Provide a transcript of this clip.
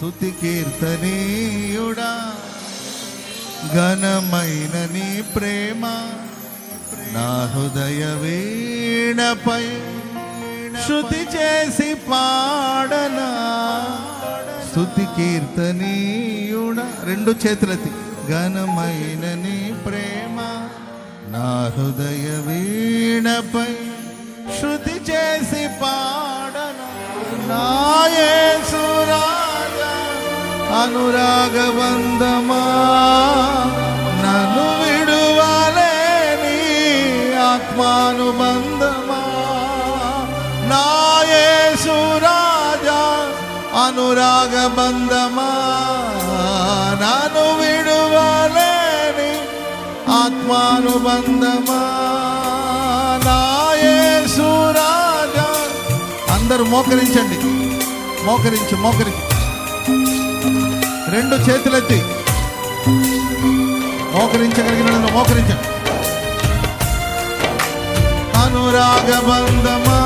స్తుతి కీర్తనీయుడా, ఘనమైన నీ ప్రేమ నా హృదయ వీణపై శృతి చేసి పాడనా. స్తుతి కీర్తనీయుడా, రెండు చేతులెత్తి, ఘనమైన నీ ప్రేమ నా హృదయ వీణపై శృతి చేసి పాడనా. నా యేసు రాజా అనురాగబంధమా, నన్ను విడువలేని ఆత్మానుబంధమా. నా యేసు రాజా అనురాగబంధమా, నన్ను విడువలేని ఆత్మానుబంధమా. నా యేసు రాజా. అందరూ మోకరించండి, మోకరించి రెండు చేతులెత్తి మోకరించగలిగిన మోకరించండి. అనురాగబంధమా